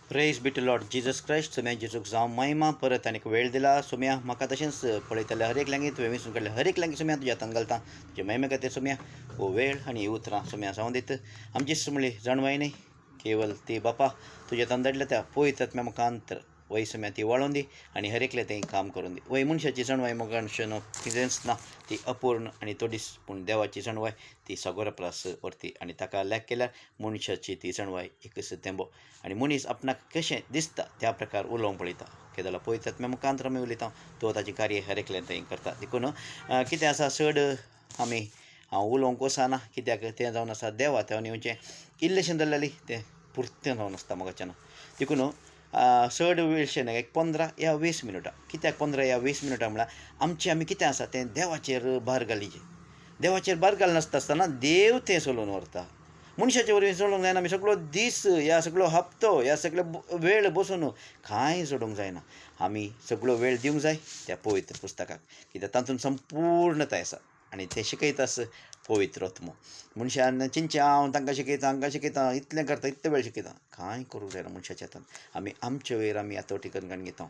Praise be to Lord Jesus Christ. सोम्या जेजूक जावं महिमा. परत आनीक वेळ दिला सोम्या म्हाका तशेंच पळयतल्या हर एक लांगी तुवें विसरून काडल्या हर एक लांगी सोम्या तुज्या हातांत घालता. तुजे महिमे खातीर सोम्या हो वेळ आनी ही उतरां सोम्या जावं दीत. आमची समळी जाणवाय न्ही केवल ती बापा तुज्या हातांत धाडल्या त्या पवित्र आत्म्या मुखांतर वय सोम्या ती वाळोवन दी आनी हर एकले तें काम करून दी. वय मनशाची जणवाय मोगानशें कितेंच ना, ती अपूर्ण आनी तोडीस, पूण देवाची जणवाय ती सगोरप्रास व्हरती आनी ताका लेख केल्यार मनशाची ती जणवाय एकच तेंबो आनी मनीस आपणाक कशें दिसता त्या प्रकार उलोवंक पळयता. कितें जाल्यार पळयत आत्म्या मुखांतर आमी उलयता, तो ताची कार्य हर एकल्यान थंय करता. देखून कितें आसा चड आमी हांव उलोवंक वचना, कित्याक तें जावन आसा देवा तें येवचें इल्लेशें जाल्यार तें पुर्तें जावन आसता मोगाचें ना. देखून चड वेळशें न्हय, एक 15 या 20 मिनटां. कित्याक 15 या 20 मिनटां म्हळ्यार आमचें आमी कितें आसा तें देवाचेर भार घालिचें. देवाचेर भार घालनासतना देव तें चलोवन व्हरता. मनशाच्या वरवीं चलोवंक जायना. आमी सगळो दीस ह्या सगळो हप्तो ह्या सगळे वेळ बसून कांय सोडूंक जायना. आमी सगळो वेळ दिवंक जाय त्या पवित्र पुस्तकाक, कित्याक तातूंत संपूर्णताय आसा आनी तें शिकयतास पवित्र आत्मो. मनशान चिंतचें हांव तांकां शिकयता इतलें करता इतले वेळ शिकयता, कांय करूंक जायना मनशाच्या हातान. आमी आमचे वयर आमी हातोटी करून घेता.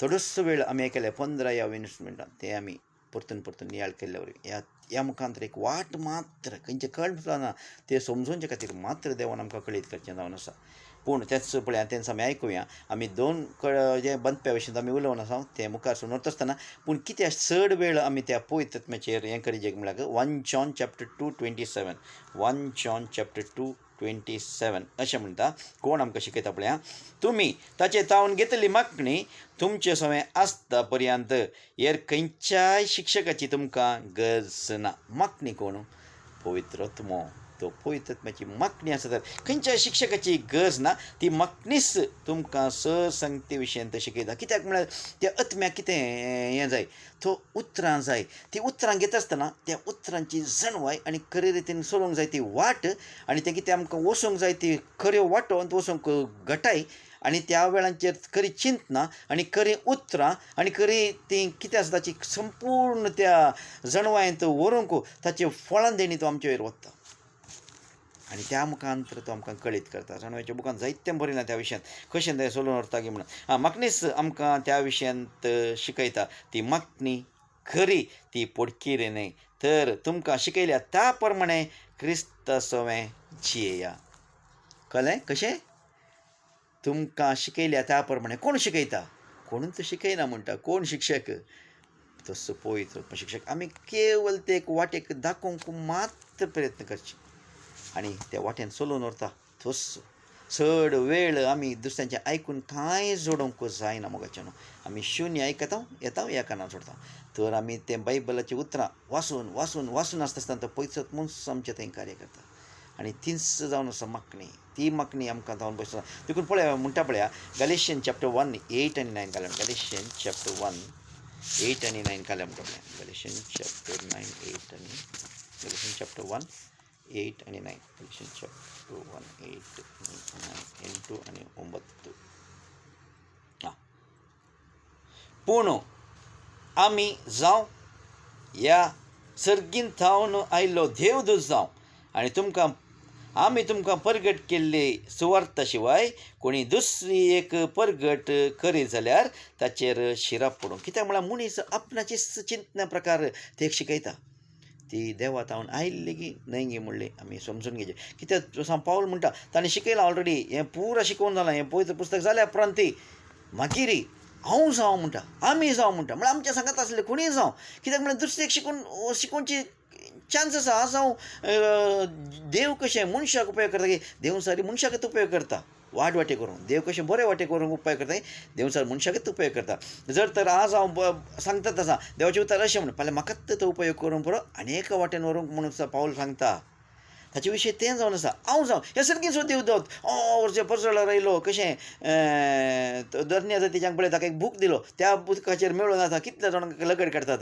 थोडोसो वेळ आमी आयकले 15 या 20 मिनटां तें आमी परतून नियाळ केल्ल्या वरवीं ह्या मुखांतर एक वाट मात्र खंयचें कळना तें समजोवचे खातीर मात्र देवान आमकां कळीत करचें जावन आसा. पूण तेंच पळय तेंच आमी आयकुया. आमी दोन जे बंदप्या भशेन आमी उलोवन आसा तें मुखार सुरू व्हरता आसतना, पूण कित्याक चड वेळ आमी त्या पवित्र आत्म्याचेर हें करीत म्हळ्यार 1 John chapter 2:27 1 John chapter 2:27 अशें म्हणटा. कोण आमकां शिकयता पळय, तुमी ताचे तावन घेतली मागणी तुमचे सवय आसता पर्यंत हेर खंयच्याय शिक्षकाची तुमकां गरज ना. मागणी कोण? पवित्र आत्मो. तो पवित्र आत्म्याची मागणी आसा तर खंयच्याय शिक्षकाची गरज ना. ती मागणीच तुमकां संगती विशयेंत शिकयता. कित्याक म्हळ्यार त्या आत्म्याक कितें हें जाय, तो उतरां जाय. ती उतरां घेता आसतना त्या उतरांची जणवाय आनी खरे रितीन चलोवंक जाय ती वाट आनी तें कितें आमकां वचोंक जाय ती खऱ्यो वाटो वचोंक घटाय आनी त्या वेळांचेर खरी चिंतना आनी खरी उतरां आनी खरी ती कितें आसा ताची संपूर्ण त्या जणवायेंत व्हरूंक ताचे फळां देणी तो आमचे वयर वता आनी त्या मुखांतर तो आमकां कळीत करता. जणवायच्या बुकांत जायतें बरयलां त्या विशयांत कशें तें चलोवन व्हरता गी म्हणून. मागणीच आमकां त्या विशयांत शिकयता. ती मागणी खरी, ती पोडकीर न्हय. तर तुमकां शिकयल्या त्या प्रमाणे क्रिस्ता सवें जियेया. कळ्ळें कशें? तुमकां शिकयल्या त्या प्रमाणे. कोण शिकयता? कोणूच शिकयना म्हणटा. कोण शिक्षक? तसो पवित्र शिक्षक. आमी केवल ते एक वाटेक दाखोवंक मात्र प्रयत्न करचे आनी त्या वाटेन चलोवन व्हरता. तसो चड वेळ आमी दुसऱ्यांचें आयकून कांय जोडोवंक जायना मोगाचें न्हू. आमी शुन्य आयकता येता ह्या कानार सोडटा. तर आमी तें बायबलाचीं उतरां वाचून आसतना तो पवित्र आत्मोच आमचें थंय कार्य करता आनी तीच जावन आसा मागणी. ती मागणी आमकां जावन बसता. देखून पळया म्हणटा पळया गॅलेशियन चॅप्टर 1 8 आनी 9 घालून. गॅलेशियन चॅप्टर 1 8 आनी 9 घालून म्हणटा पळया. गॅलेशियन चॅप्टर 9 8 आनी गॅलेशियन चॅप्टर 1 8 आनी 9. गॅलेशियन चॅप्टर 1 8 9 8 आनी 9. पूण आमी जावं ह्या सर्गीन थावन आयिल्लो देवदूत जावं आनी आमी तुमकां परगट केल्ली सुवार्ता शिवाय कोणी दुसरी एक परगट करीत जाल्यार ताचेर शिराप पडूं. कित्याक म्हळ्यार मनीस आपणाची चिंतना प्रकार ते शिकयता. ती देवा थावन आयिल्ली गी न्हय गी म्हणली आमी समजून घेवचें. कित्याक पावल म्हणटा ताणें शिकयलां ऑलरेडी. हें पुरा शिकोवन जालां. हें पवित्र पुस्तक जाल्या उपरांतूय मागीर हांव जावं म्हणटा, आमी जावं म्हणटा. म्हळ्यार आमच्या सांगात आसलें कोणीय जावं. कित्याक म्हळ्यार दुसरेक शिकोवची चान्स आसा. हांव जावं देव कशें मनशाक उपयोग करता की देव सारी मनशाकच उपयोग करता वाटे करूंक. देव कशें बरे वाटे करूंक उपाय करता देव सारी मनशाकच उपयोग करता. जर तर आज हांव सांगतात आसा देवाचें उतर अशें म्हणून फाल्यां म्हाकाच तो उपयोग करूंक पुरो आनीक वाटेन व्हरूंक म्हणून पावल सांगता. ताचे विशय तें जावन आसा. हांव जावं ह्या सर्गीचो देवदूत वर्सां परसळार आयलो कशें धन्य जातीच्यांक पळय ताका एक बूक दिलो. त्या बुकाचेर मेळून आतां कितल्या जाणांक लगड काडटात.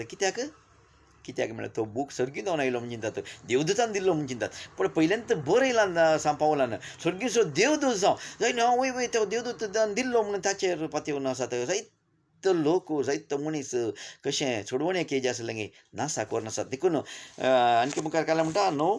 कित्याक म्हळ्यार तो बूक सर्गीन जावन आयलो म्हण चिंतात. देवदूतान दिल्लो म्हण चिंतात. पूण पयल्यांत बरयलां पावलान सर्गीचो देवदूत जायना वय तो देवदूतान दिल्लो म्हणून ताचेर पातयेवन आसात. जायतो लोक जायतो मनीस कशें सोडवणेक जे आसलें नासाक व्हरून आसात. देखून आनीक मुखार काडलें म्हणटा न्हू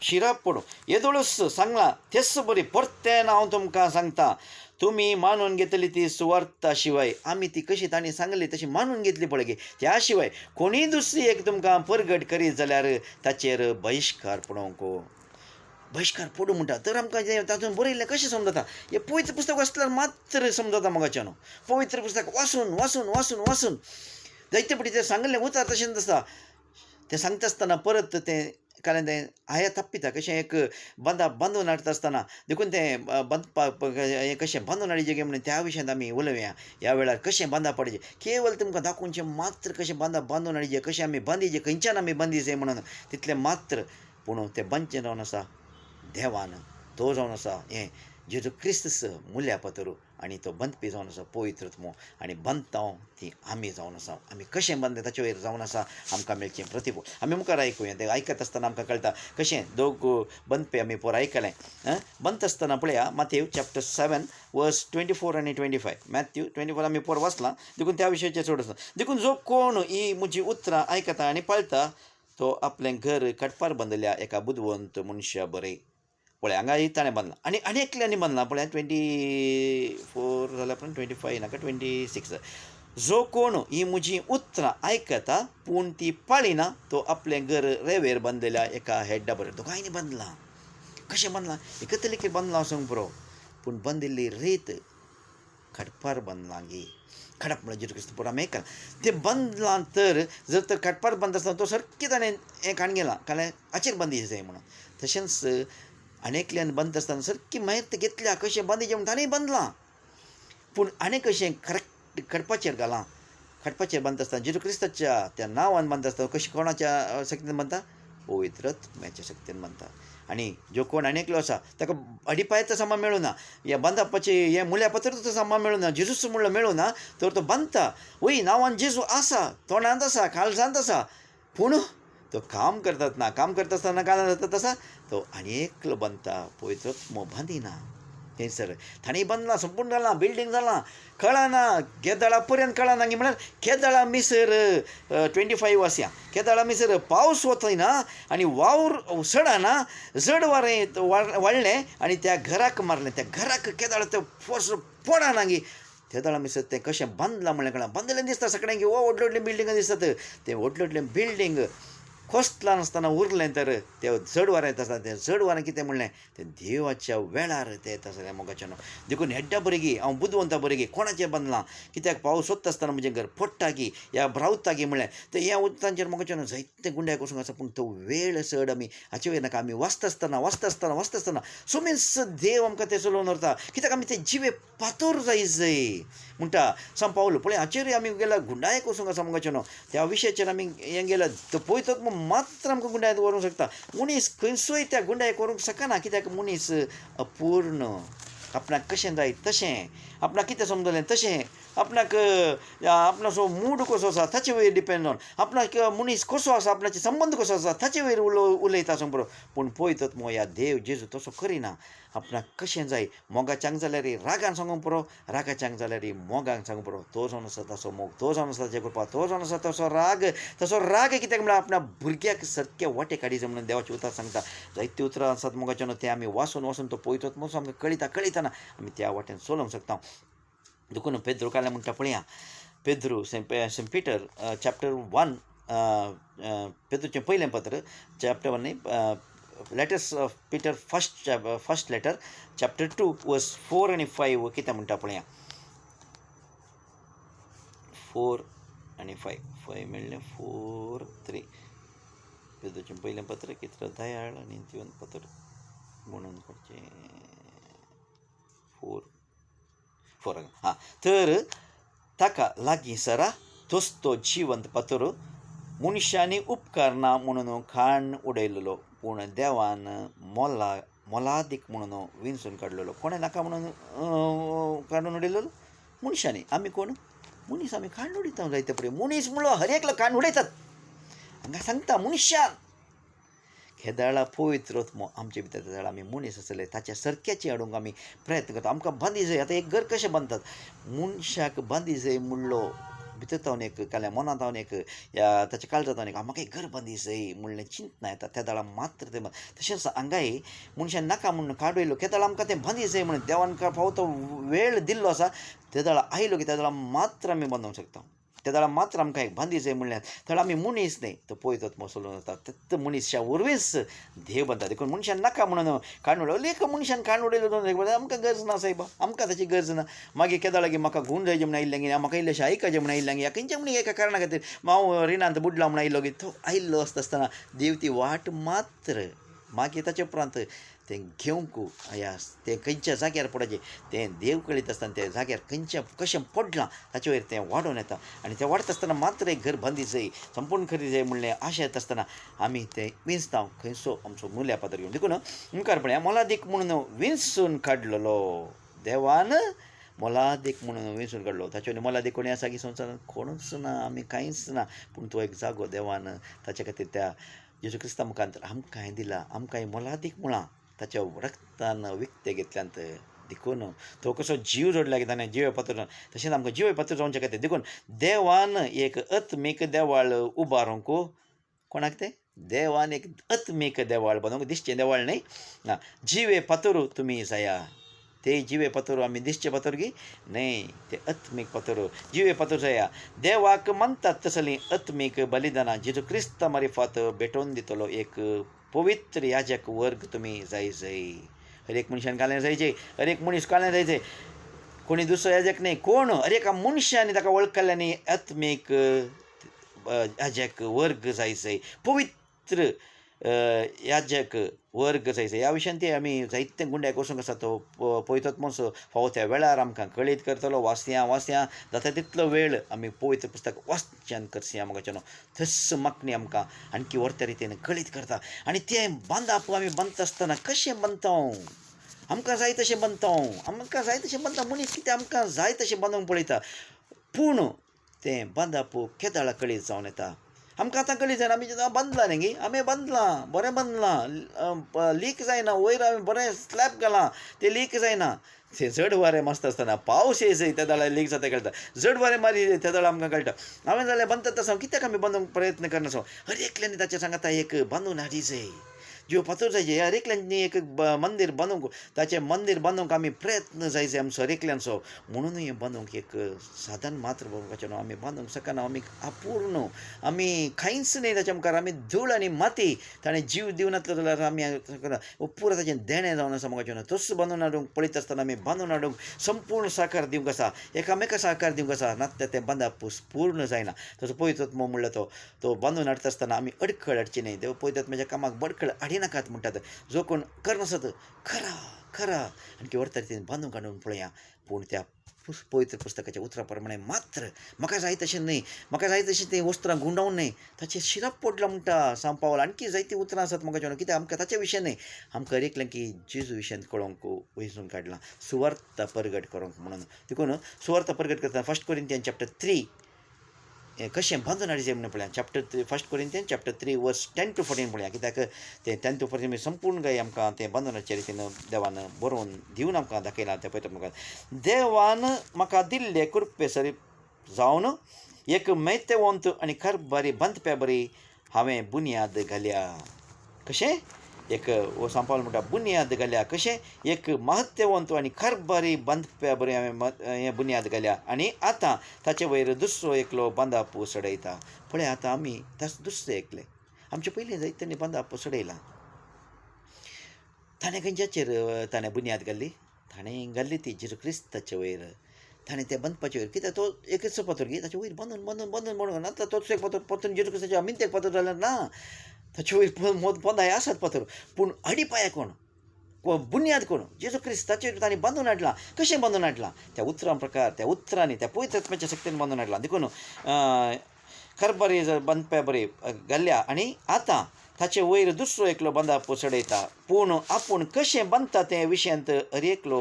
शिराब पडो येदोळूस सांगला तेच बरी परतेन हांव तुमकां सांगता, तुम्ही मानून घेतली ती सुवार्ता शिवाय आम्ही ती कशी ताणी सांगली तशी मानून घेतली पळय गे, त्या शिवाय कोणी दुसरी एक तुमकां परगट करीत जाल्यार ताचेर बहिश्कार पडोवंक बहिष्कार पडू म्हणटा. तर आमकां जें तातूंत बरयल्लें कशें समजता, हें पवित्र पुस्तक वाचल्यार मात्र समजता मोगाच्यान. पवित्र पुस्तक वाचून वाचून वाचून वाचून जायते फावटी तें सांगलें उतार तशेंच आसता. तें सांगता आसतना परत तें कारण तें आया ताप्पिता कशें एक बांदून हाडटा आसतना देखून तें बांदपाक हें कशें बांदून हाडचें गे म्हणून त्या विशयांत आमी उलोवया. ह्या वेळार कशें बांदप पडचें केवळ तुमकां दाखोवचें मात्र कशें बांदून हाडचें, कशें आमी बांदिचें, खंयच्यान आमी बांदिचें म्हणून तितलें मात्र. पूण तें बांदचें जावन आसा देवान. तो जावन आसा हें जेजू क्रिस्त मुल्या पतरू आनी तो बांदपी जावन आसा पवित्रत्मो आनी बांदता ती आमी जावन आसा. आमी कशें बांदलें ताचे वयर जावन आसा आमकां मेळचें प्रतिफळ. आमी मुखार आयकुया. तें आयकत आसतना आमकां कळटा कशें दोग बांदपी आमी पोर आयकलें. बांदता आसतना पळया मॅथ्यू चॅप्टर 7 वर्स 24 आनी 25. मॅथ्यू 24 आमी पोर वाचलां देखून त्या विशयाचेर चड आसा. देखून जो कोण ही म्हजी उतरां आयकता आनी पाळटा तो आपलें घर काडपार बांदल्या एका बुदवंत मनशा बरें. पळय हांगा ताणें बांदलां आनी एकल्यांनी बांदलां. पळय 24 जाल्यार पण 25 नाका 26. जो कोण ही म्हजी उतरां आयकता पूण ती पाळिना तो आपलें घर रेंवेर बांदलेल्या एका हेड्डा बरें. दोगांयनी बांदलां. कशें बांदलां? एकतलेकी बांदलां वचोंक पुरो पूण बांदिल्ली रेत काडपार बांदलां गे. खडप म्हणल्यार जेजू क्रिस्त पुरो आमी आयकलां. तें बांदलां तर जर तर काडपार बांदता आसतना तो सारकें ताणें हें काडून गेलां काल्यार हाचेर बांदिचें जाय म्हणून. तशेंच आनेकल्यान बांदता आसतना सारकी माहीत घेतल्या कशें बांदिचें म्हणून ताणेंय बांदलां. पूण आनी कशें करेक्ट कडपाचेर घालां. कडपाचेर बांदता आसतना जेजू क्रिस्ताच्या त्या नांवान बांदता आसतना कशें कोणाच्या शक्तीन बांदता? पवित्रत्म्याच्या शक्तीन बांदता. आनी जो कोण आनेकलो आसा ताका अडिपायाचो सामान मेळूं ना, ह्या बांदपाचें हें मुल्या पत्राचो सामान मेळूं ना, जेजूच म्हणलो मेळूं ना, तर तो बांदता. वय नांवान जेजू आसा, तोंडांत आसा, काळजांत आसा, पूण तो काम करता आसतना काय जाता तसा तो आनी एकलो बांदता पवित्रत्मो बांदिना. थंयसर ताणें बांदलां संपूर्ण जालां बिल्डींग जालां कळना केदाळा पर्यंत कळना गे म्हळ्यार केदाळा मिसर 25 वासया केदाळा मिसर पावस वचना आनी वावर सडना जड वारें वाडलें आनी त्या घराक मारलें. त्या घराक केदाळा ते फोर्स पडना गे. केदाळा मिसर तें कशें बांदलां म्हणलें कळना. बांदलें दिसता सगळ्यांक व्हडले व्हडले बिल्डिंग दिसतात. ते व्हडले व्हडले बिल्डींग खोसलां नासतना उरलें तर तें चड वारें येता आसता. तें चड वारें कितें म्हणलें तें देवाच्या वेळार तें येता सगळ्या मोगाच्यान. देखून हेड्डा बरें गी हांव बुदवंता बरें गी कोणाचें बांदलां कित्याक पावस वता आसतना म्हजें घर पडटा गी ह्या भ्रावता गी म्हणलें तें ह्या उदकांचेर मोगाच्यान जायते गुंड्याक वचूंक आसा. पूण तो वेळ चड आमी हाचे वयर नाका. आमी वाचता आसतना सुमेस देव आमकां तें चलोवन व्हरता कित्याक आमी ते जिवे पातोर जाय म्हणटा सांग पावलो. पळय हाचेर आमी गेल्यार गुंडायक वचूंक आसा मोगाच्यान. त्या विशयाचेर आमी हें गेल्यार तो पळयतो मात्र आमकां गुंडायक व्हरूंक शकता. मनीस खंयसूय त्या गुंडायक व्हरूंक शकना कित्याक मनीस अपूर्ण. आपणाक कशें जाय तशें आपणाक कितें समजलें तशें आपणाक आपणाचो मूड कसो आसा ताचे वयर डिपेंड ऑन आपणाक मनीस कसो आसा आपणाचे संबंद कसो आसा ताचे वयर उलयता सांग बरो. पूण पळयतत ह्या देव जेजू तसो करिना. आपणाक कशें जाय मोगाच्यांक जाल्यार रागान सांगूंक पुरो रागाच्यांक जाल्यार मोगान सांगूंक पुरो. तो जावन आसा तसो मोग तो जावन आसा ताचे कृपा तो जावन आसा तसो राग कित्याक म्हळ्यार आपणा भुरग्याक सारके वाटे काडीचे म्हणून देवाची उतर सांगता. जायती उतरां आसात मोगाच्यान ते आमी वाचून तो पळयतत म्हणून आमकां कळयतना आमी त्या वाटेन चलोवंक शकता. देखून पेद्रू काल्यां म्हणटा पळया पेद्रू सेंट पिटर चॅप्टर 1 पेद्रूचें पयलें पत्र चॅप्टर 1 न्ही लेटर्स ऑफ पिटर फर्स्ट लेटर चॅप्टर 2 वर्स 4 आनी 5 कितें म्हणटा पळया. 4 आनी 5 म्हणलें 4 3 पेद्रूचें पयलें पत्र कितलो दयाळ आनी जीवन पत्र म्हणून करचें 4 हां तर ताका लागीं सरा तोच तो जिवंत पत्र मनशांनी उपकार ना म्हणून खाण उडयलेलो पूण देवान मोलादीक म्हणून विंचून काडलेलो. कोणें नाका म्हणून काडून उडयलेलो? मनशांनी. आमी कोण? मनीस. आमी खाण उडयता जायते पळय. मनीस म्हणलो हर एकलो खाण उडयतात. हांगा सांगता मनशान केदाळा पवित्रत्मो आमचे भितर जाल्यार आमी मनीस आसले ताच्या सारक्याची हाडूंक आमी प्रयत्न करता. आमकां बांदी जाय. आतां एक घर कशें बांदतात? मनशाक बांदी जाय म्हणलो भितर तावन एक काल्या मनांत तावन एक या ताच्या काळजांत तावन एक म्हाका एक घर बांदी जाय म्हणलें चिंतना येता त्या दाळा मात्र तें तशेंच हांगाय मनशान नाका म्हणून काडयलो त्या दाळा आमकां तें बांदी जाय म्हणून देवान फावो तो वेळ दिल्लो आसा त्या दाळा आयलो की त्या दाळा मात्र आमी बांदूंक शकता त्या दाळा मात्र आमकां एक बांदी जाय म्हणल्यार त्या आमी मनीस न्ही तो पळयतात मसलो जाता ते मनशाच्या वरवींच देव बांदता देखून मनशान नाका म्हणून काडून उडयलो एक मनशान काडून उडयलो आमकां गरज ना सायबा आमकां ताची गरज ना मागीर केदां लागीं म्हाका घूण जायचें म्हण आयिल्लें गे म्हाका इल्लेशें आयकाचें म्हण आयिल्लें गे खंयच्या म्हण एका कारणा खातीर हांव रिणांत बुडला म्हण आयिल्लो गे तो आयिल्लो आसतना देव ती वाट मात्र मागीर ताचे उपरांत तें घेवंक आयास तें खंयच्या जाग्यार पडचें तें देव कळीत आसतना त्या जाग्यार खंयच्या कशें पडलां ताचे वयर तें वाडोवन येता आनी तें वाडता आसतना मात्र एक घर बांदी जाय संपूर्ण खरी जाय म्हणलें आशा येता आसतना आमी तें विंचतांव खंयचो आमचो मुल्या पात्र घेवन देखून मुखार पळया मोलादीक म्हणून विंचून काडलेलो देवान मोलादीक म्हणून विंचून काडलो ताचे मोलादीक कोणी आसा की संवसारांत कोणूच ना आमी कांयच ना पूण तो एक जागो देवान ताचे खातीर त्या जेजू क्रिस्ता मुखांतर आमकां दिला आमकां मोलादीक मुळां ताच्या रक्तान विकते घेतल्यांत देखून तो कसो जीव जोडला की ताणें जिवे पात्र तशेंच आमकां जिवे पात्र जावचे खातीर देखून देवान एक अत्मीक देवाळ उबारूंक कोणाक तें देवान एक अत्मीक देवाळ बांदूंक दिश्चें देवाळ न्ही जिवे पातरू तुमी जाया ते जिवे पातरू आमी दिश्चे पातूर गी न्ही ते अत्मीक पातरू जिवे पातूर जाया देवाक मानतात तसलीं अत्मीक बलिदानां जेजू क्रिस्ता मारिफात भेटोवन दितलो एक पवित्र याजक वर्ग तुमी जाय हर एक मनशान कालें जायचें हर एक मनीस कालें जायचें कोणी दुसरो याजक न्ही कोण हर एका मनशांनी ताका वळखल्ल्यानी आत्मीक याजक वर्ग जाय पवित्र याजक वर्ग जाय ह्या विशयान ते आमी जायते गुंड्याक वचूंक आसा तो पळयतात म्हणसो फावो त्या वेळार आमकां कळीत करतलो वाचया जाता तितलो वेळ आमी पवित्र पुस्तक वाचच्यान करसी आमकां थस्स मागणी आमकां आणकी व्हरत्या रितीन कळीत करता आनी तें बांदप आमी बांदता आसतना कशें बांदता आमकां जाय तशें बांदता मनीस कितें आमकां जाय तशें बांदूंक पळयता पूण तें बांदप केदाळा कळीत जावन येता आमकां आतां कळीत जायना आमी बांदलां न्ही आमी बांदलां बरें बांदलां लीक जायना वयर आमी बरें स्लॅब घालां तें लीक जायना तें जड वारें मारता आसतना पावस येयसय त्या दाळा लीक जाता कळटा जड वारें मारी त्या दाळा आमकां कळटा हांवें जाल्यार बांदता आसा कित्याक आमी बांदूंक प्रयत्न करनासो हर एकल्यानी ताचें सांगाता एक बांदून हाडी जाय जीव पातूर जाय हर एकल्यांनी एक मंदीर बांदूंक ताचें मंदीर बांदूंक आमी प्रयत्न जाय आमचो हर एकल्यांचो म्हणूनय बांदूंक एक साधन मात्र बांदूंकाचें न्हू आमी बांदूंक शकना आमी अपूर्ण आमी कांयच न्ही ताच्या मुखार आमी धूळ आनी माती ताणें जीव दिवन नासलो जाल्यार आमी पुरो ताचें देणें जावन आसा म्हाका जेवण तस बांदून हाडूंक पळयत आसतना आमी बांदून हाडूंक संपूर्ण साकार दिवंक आसा एकामेका साकार दिवंक आसा नात तें बांदप पूर्ण जायना तसो पळयतात म्हणल्यार तो बांदून हाडटा आसतना आमी अडखळ हाडची न्ही देव पळयतात म्हज्या कामाक बडखळ नाकात म्हणटात जो कोण करनासत खरा आनी व्हरता रितीन बांदूंक काडून पळया पूण त्या पवित्र पुस्तकाच्या उतरा प्रमाणे मात्र म्हाका जाय तशें न्ही म्हाका जाय तशें तें वस्त्रां गुंडावन न्ही ताचें शिराप पडलां म्हणटा सांग पावला आणकी जायतीं उतरां आसात म्हाका जेवण कित्याक आमकां ताचे विशय न्ही आमकां एकलें की जेजू विशयान कळोवंक वयसून काडलां सुवार्ता परगट करूंक म्हणून देखून सुवार्ता परगट करता 1 कोरिंथियन चॅप्टर 3 कशें बांदून हाडचें म्हणून पळया चॅप्टर 1 कोरिंथियन चॅप्टर 3 वर्स 10 to 14 पळया कित्याक तें 10 to 14 संपूर्ण गाय आमकां तें बांदून हाडचे रितीन देवान बरोवन दिवन आमकां दाखयलां तें पळयता म्हाका देवान म्हाका दिल्ले कृपे सरी जावन एक मैतेवंत आनी खरबारी बांदप्या बरी हांवें बुन्याद घाल्या कशें एक सांपावल म्हणटा बुन्याद घाल्या कशें एक महत्ववंत आनी खरबारी बांदप्या बरी हांवें बुन्याद घाल्या आनी आतां ताचे वयर दुसरो एकलो बांदप सडयता पळय आतां आमी तास दुसरें एकलें आमचे पयलीं जायते बांदप सडयलां ताणें खंयच्याचेर ताणें बुन्याद घाल्ली ताणें घाल्ली ती जेजू क्रिस्ताचे वयर ताणें तें बांदपाचे वयर कित्याक तो एकच पातोर गी ताचे वयर बांदून बांदून बांदून म्हणून आतां तोच एक पातोर परतून जेजू क्रिस्ताचे आमीन ते पातोर जाल्यार ना ताचे वयर पोंदाय आसात पातोर पूण अडी पांय कोण बुन्याद कोण जेजू क्रिस्ताचेर ताणें बांदून हाडलां कशें बांदून हाडलां त्या उतरां प्रकार त्या उतरांनी त्या पवित्र आत्म्याच्या शक्तीन बांदून हाडलां देखून खरबरी बांदप्या बरी घाल्ल्या आनी आतां ताचे वयर दुसरो एकलो बांदाप चडयता पूण आपूण कशें बांदता ते विशयांत एकलो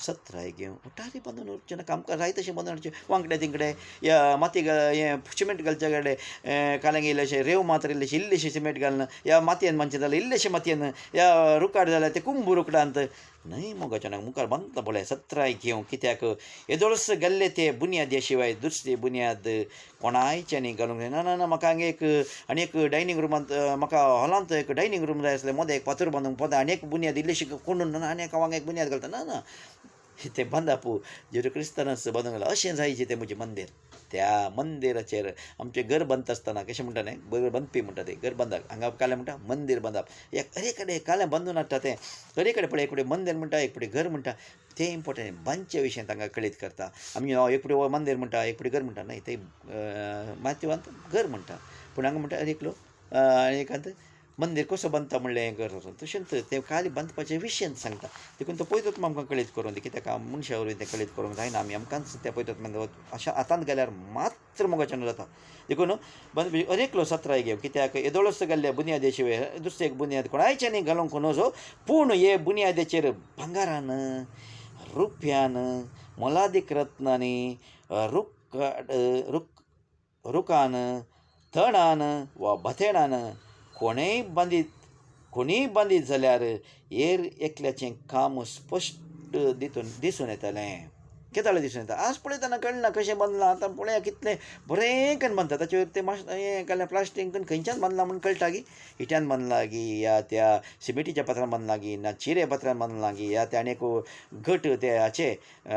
सत्राय घेवन उठारी बांदून उरचें ना आमकां जाय तशें बांदून हाडचें वांकडे तिंकडे या माती हें सिमेंट घालचे कडेन काल्यांक इल्लेशें रेव मात्र इल्लेशें इल्लेशें सिमेंट घालना या मातयेन मातशें जाल्यार इल्लेशें मातयेन या रुकाड जाल्यार ते कुंभ रुकडांत न्हय मोगाच्या मुखार बांदता पळय सत्राय घेवं कित्याक येदोळस गेल्ले ते बुन्यादी शिवाय दुसरी बुन्याद कोणायच्यानी घालूंक जाय ना ना ना म्हाका आनी एक डायनींग रूमांत म्हाका हॉलांत एक डायनींग रूम जाय आसलें मदें एक पातूर बांदूंक पोता आनी एक बुन्याद इल्लीशी कोंडून ना आनी एका वांग एक बुन्याद घालता ना ना ते बांदापू जेरू क्रिस्तानास बांदूंक लागला अशें जायचें तें म्हजें मंदीर त्या मंदिराचेर आमचें घर बांदता आसतना कशें म्हणटा न्हय घर बांदपी म्हणटा ते घर बांदप हांगा कालें म्हणटा मंदीर बांदप एक अरे कडेन कालें बांदून हाडटा तें अरे कडेन पळय एक फुडें मंदीर म्हणटा एक फुडें घर म्हणटा तें इम्पोर्टंट बांदचे विशयी तांकां कळीत करता आमी एक फुडें मंदीर म्हणटा एक फुडें घर म्हणटा न्हय ते मातयेवांत घर म्हणटा पूण हांगा म्हणटा अरे एकलो एकांत मंदीर कसो बांदता म्हणलें हें घर तशेंच तें खाली बांदपाचे विशयंत सांगता देखून तो पयतूच आमकां कळीत करून दी कित्याक मनशा वरवीं तें कळीत करूंक जायना आमी आमकांच त्या पयतूत अशा हातांत गेल्यार मात्र मोगाच्यान जाता देखून बांदपी अनेकलो सत्राय घेव कित्याक येदोळस गेल्ल्या बुन्यादे शिवाय दुसरें एक बुन्याद कोणायच्यानी घालूंक नजो पूण हे बुन्यादेचेर भांगारान रुप्यान मोलादीक रत्नांनी रुकान तणान वा भथेणान कोणीय बांदीत जाल्यार एकल्याचें काम स्पश्ट दिसून येतालें केताळें दिसून येता आज पळयतना कळना कशें बांदलां आतां पळया कितलें बरें करून बांदता ताचे वयर तें हें घालें प्लास्टीक करून खंयच्यान बांदलां म्हूण कळटा गी इट्यान बांदलां गी या त्या सिमेंटीच्या पात्रान बांदलां गी ना चिरे पात्रान बांदलां गी या ते आनीक घट ते हाचे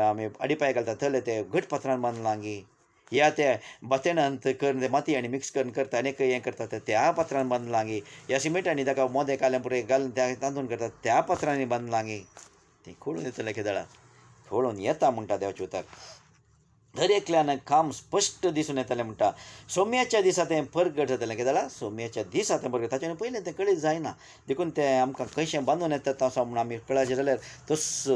आमी आडीपाय घालता थंय ते घट पात्रान बांदलां गी या त्या बथेणांत करून ते माती आनी मिक्स करून करता आनीक हें करता त्या पात्रान बांदलां गी या सिमेंटांनी ताका मोदें कालें पुरे घालून त्या तांदून करता त्या पात्रांनी बांदलां गी तें कळून येतलें केदाळा कळून येता म्हणटा देवाच्या उतार दर एकल्यान काम स्पश्ट दिसून येतालें म्हणटा सोम्याच्या दिसा तें परगट जातालें केदाळा सोम्याच्या दिसा तें परगट ताचे पयलें तें कळीत जायना देखून तें आमकां कशें बांदून येता तसो म्हूण आमी कळाचें जाल्यार तस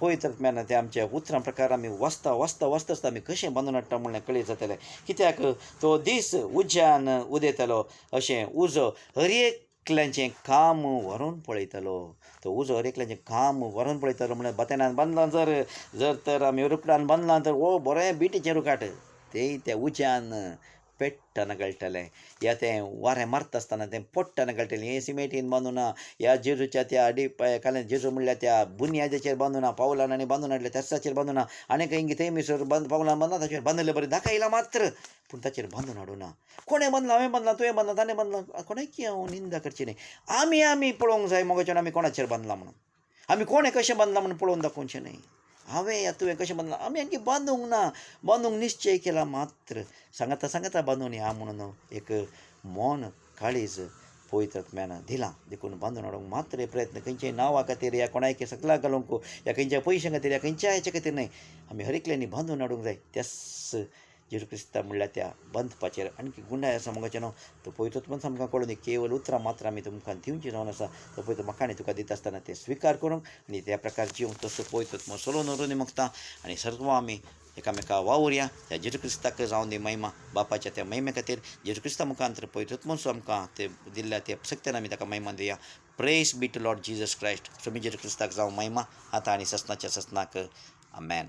पवित्र तें आमच्या उतरां प्रकार आमी वाचता आसता आमी कशें बांदून हाडटा म्हणलें कळीत जातालें कित्याक तो दीस उज्यान उदेतालो अशें उजो हर एकल्याचें काम व्हरून पळयतालो तो उजो हर एकल्याचें काम व्हरून पळयतालो म्हणल्यार बथेणान बांदलां जर तर आमी रुकडान बांदलां तर बरें बिटीचें रुकाट तें त्या उज्यान पेट्टना गळटलें या तें वारें मारता आसतना तें पडटना गळटलें हें सिमेंटीन बांदूना ह्या जेजूच्या त्या काल्यान जेजू म्हणल्यार त्या बुन्यादेचेर बांदूना पावलान आनी बांदून हाडलें त्यासाचेर बांदूना आनीक हिंग थंय मिसर पावलान बांदना ताचेर बांदलें बरें दाखयला मात्र पूण ताचेर बांदून हाडूना कोणें बांदलां हांवें बांदलां तुवें बांदलां ताणें बांदलां कोणाकी हांव निंदा करची न्हय आमी पळोवंक जाय मोगाच्यान आमी कोणाचेर बांदलां म्हणून आमी कोणें कशें बांदलां म्हणून पळोवन दाखोवचें न्हय हांवें या तुवें कशें बांदलां आमी आणकी बांदूंक ना बांदूंक निश्चय केला मात्र सांगता बांदून या म्हणून एक मौन काळीज पवित्र आत्म्यान दिलां देखून बांदून हाडूंक मात्र प्रयत्न खंयच्याय नांवा खातीर या कोणायक सकलाक घालूंक या खंयच्या पयशां खातीर या खंयच्या हेच्या खातीर न्हय आमी हर एकल्यांनी बांदून हाडूंक जाय त्याच जेजू क्रिस्ता म्हणल्यार त्या बांदपाचेर आणखी गुंडाय आसा मोगाचें न्हू तो पवित्र आत्मान आमकां कळून दी केवळ उतरां मात्र आमी तुमकां दिवची जावन आसा तो पवित्र म्हाका तुका दिता आसतना ते स्विकार करूंक आनी त्या प्रकार जिवंक तसो पवित्र आत्मा सोलोवन व्हरून मागता आनी सर्व आमी एकामेका वावुरया त्या जेजू क्रिस्ताक जावन दी महिमा बापाच्या त्या महिमे खातीर जेजू क्रिस्ता मुखांतर पवित्र आत्मो आमकां ते दिल्ल्या त्या सक्त्यान आमी ताका महिमा दिया praise be to Lord Jesus Christ सो जेजू क्रिस्ताक जावं महिमा आतां आनी ससनाच्या ससनाक आमेन.